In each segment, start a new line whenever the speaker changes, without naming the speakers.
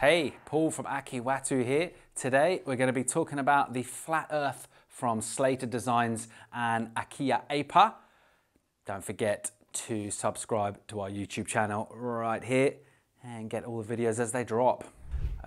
Hey, Paul from Akiwatu here. Today we're going to be talking about the flat earth from Slater Designs and Akiya Apa. Don't forget to subscribe to our YouTube channel right here and get all the videos as they drop.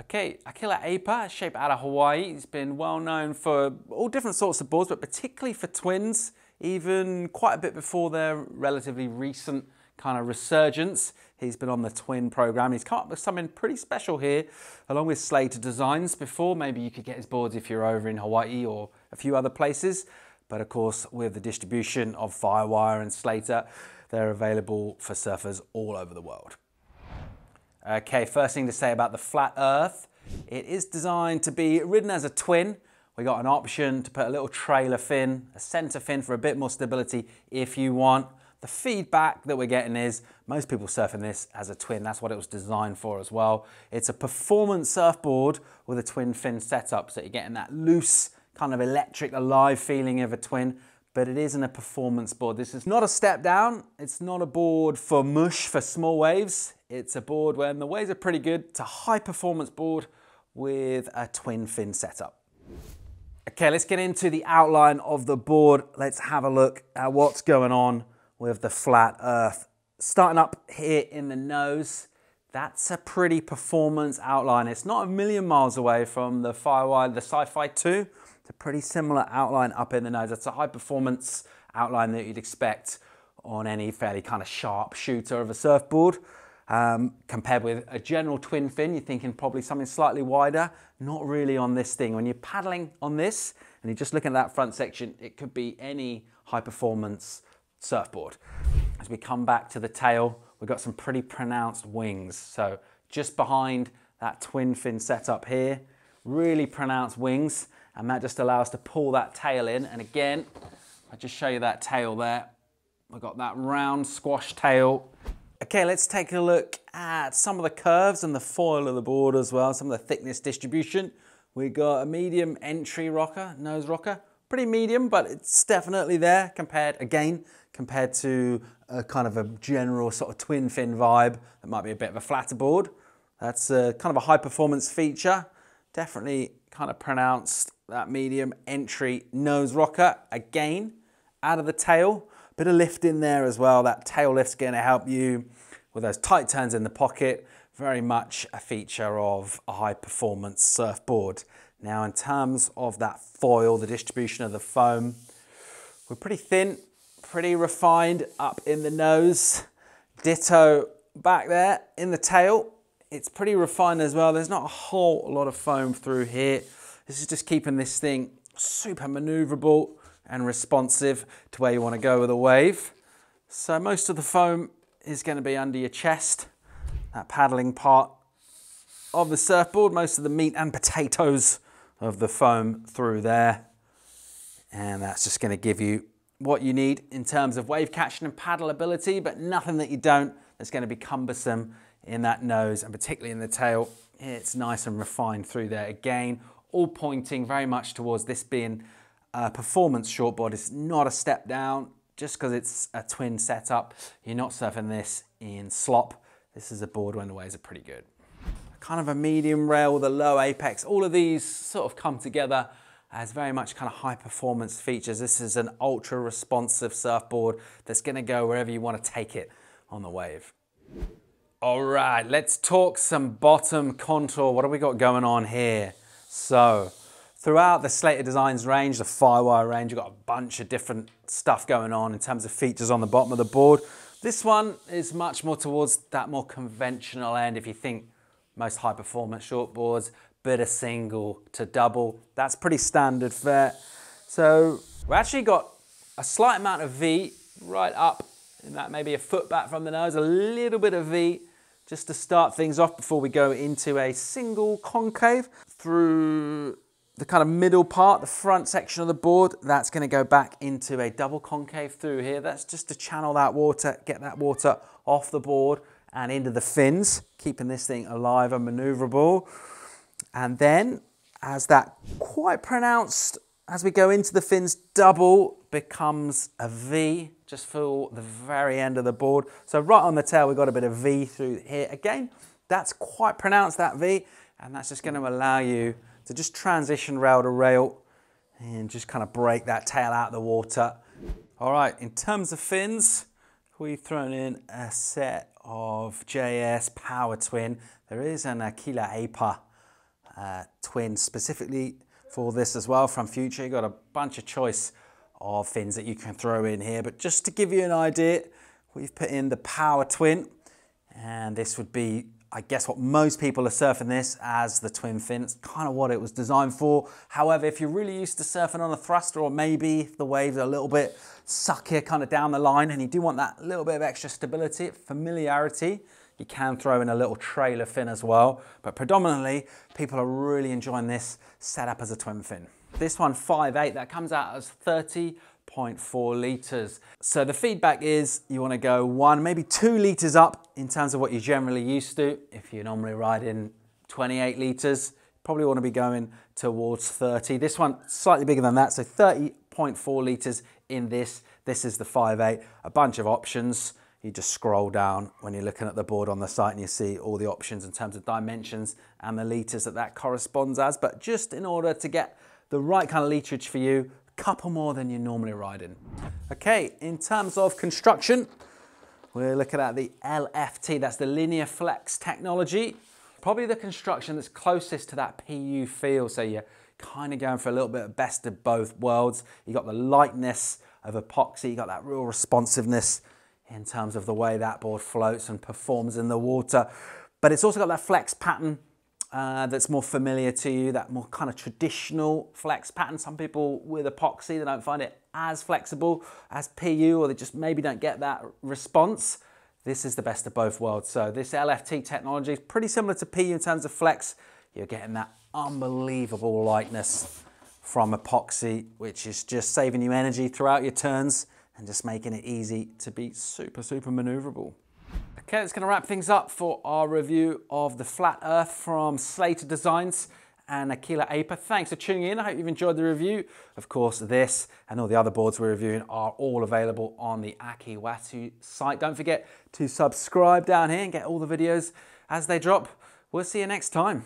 Okay, Akiya Apa, shape out of Hawaii. It's been well known for all different sorts of boards, but particularly for twins, even quite a bit before their relatively recent kind of resurgence. He's been on the twin program. He's come up with something pretty special here, along with Slater Designs. Before, maybe you could get his boards if you're over in Hawaii or a few other places. But of course, with the distribution of Firewire and Slater, they're available for surfers all over the world. Okay, first thing to say about the flat earth. It is designed to be ridden as a twin. We got an option to put a little trailer fin, a center fin for a bit more stability if you want. The feedback that we're getting is most people surfing this as a twin. That's what it was designed for as well. It's a performance surfboard with a twin fin setup, so you're getting that loose, kind of electric, alive feeling of a twin, but it isn't a performance board. This is not a step down. It's not a board for mush, for small waves. It's a board when the waves are pretty good. It's a high performance board with a twin fin setup. Okay, let's get into the outline of the board. Let's have a look at what's going on with the flat earth. Starting up here in the nose, that's a pretty performance outline. It's not a million miles away from the Firewire, the Sci-Fi 2. It's a pretty similar outline up in the nose. That's a high performance outline that you'd expect on any fairly kind of sharp shooter of a surfboard. Compared with a general twin fin, you're thinking probably something slightly wider. Not really on this thing. When you're paddling on this and you're just looking at that front section, it could be any high performance surfboard. As we come back to the tail, we've got some pretty pronounced wings. So just behind that twin fin setup here, really pronounced wings, and that just allows us to pull that tail in. And again, I'll just show you that tail there. We've got that round squash tail. Okay, let's take a look at some of the curves and the foil of the board as well, some of the thickness distribution. We got a medium entry rocker, nose rocker, pretty medium, but it's definitely there compared to a kind of a general sort of twin fin vibe that might be a bit of a flatter board. That's a kind of a high performance feature. Definitely kind of pronounced that medium entry nose rocker. Again, out of the tail, bit of lift in there as well. That tail lift's going to help you with those tight turns in the pocket. Very much a feature of a high performance surfboard. Now in terms of that foil, the distribution of the foam, we're pretty thin, pretty refined up in the nose. Ditto back there in the tail. It's pretty refined as well. There's not a whole lot of foam through here. This is just keeping this thing super maneuverable and responsive to where you want to go with a wave. So most of the foam is going to be under your chest, that paddling part of the surfboard, most of the meat and potatoes of the foam through there. And that's just going to give you what you need in terms of wave catching and paddle ability, but nothing that you don't that's going to be cumbersome in that nose and particularly in the tail. It's nice and refined through there. Again, all pointing very much towards this being a performance shortboard. It's not a step down. Just because it's a twin setup, you're not surfing this in slop. This is a board when the waves are pretty good. Kind of a medium rail with a low apex. All of these sort of come together as very much kind of high performance features. This is an ultra responsive surfboard that's going to go wherever you want to take it on the wave. All right, let's talk some bottom contour. What have we got going on here? So throughout the Slater Designs range, the Firewire range, you've got a bunch of different stuff going on in terms of features on the bottom of the board. This one is much more towards that more conventional end. If you think most high performance shortboards, bit of single to double, that's pretty standard fare. So we actually got a slight amount of V right up in that, maybe a foot back from the nose, a little bit of V just to start things off before we go into a single concave through the kind of middle part, the front section of the board. That's going to go back into a double concave through here. That's just to channel that water, get that water off the board and into the fins, keeping this thing alive and maneuverable. And then as that quite pronounced, as we go into the fins, double becomes a V just for the very end of the board. So right on the tail, we've got a bit of V through here. Again, That's quite pronounced, that V, and that's just going to allow you to just transition rail to rail and just kind of break that tail out of the water. All right, in terms of fins, we've thrown in a set of JS Power Twin. There is an Aquila Aper twin specifically for this as well from Future. You've got a bunch of choice of fins that you can throw in here, but just to give you an idea, we've put in the Power Twin, and this would be, I guess, what most people are surfing this as the twin fin. It's kind of what it was designed for. However, if you're really used to surfing on a thruster, or maybe the waves are a little bit suckier kind of down the line, and you do want that little bit of extra stability, familiarity, you can throw in a little trailer fin as well. But predominantly, people are really enjoying this setup as a twin fin. This one, 5'8", that comes out as 30.4 litres. So the feedback is you want to go 1, maybe 2 litres up in terms of what you're generally used to. If you're normally riding 28 litres, probably want to be going towards 30. This one, slightly bigger than that, so 30.4 litres in this. This is the 5'8", a bunch of options. You just scroll down when you're looking at the board on the site and you see all the options in terms of dimensions and the litres that corresponds as. But just in order to get the right kind of literage for you, a couple more than you're normally riding. Okay, in terms of construction, we're looking at the LFT, that's the linear flex technology. Probably the construction that's closest to that PU feel, so you're kind of going for a little bit of best of both worlds. You got the lightness of epoxy, you got that real responsiveness in terms of the way that board floats and performs in the water. But it's also got that flex pattern that's more familiar to you, that more kind of traditional flex pattern. Some people with epoxy, they don't find it as flexible as PU, or they just maybe don't get that response. This is the best of both worlds. So this LFT technology is pretty similar to PU in terms of flex. You're getting that unbelievable lightness from epoxy, which is just saving you energy throughout your turns and just making it easy to be super, super maneuverable. Okay, that's going to wrap things up for our review of the Flat Earth from Slater Designs and Aquila Aper. Thanks for tuning in. I hope you've enjoyed the review. Of course, this and all the other boards we're reviewing are all available on the Aki Watu site. Don't forget to subscribe down here and get all the videos as they drop. We'll see you next time.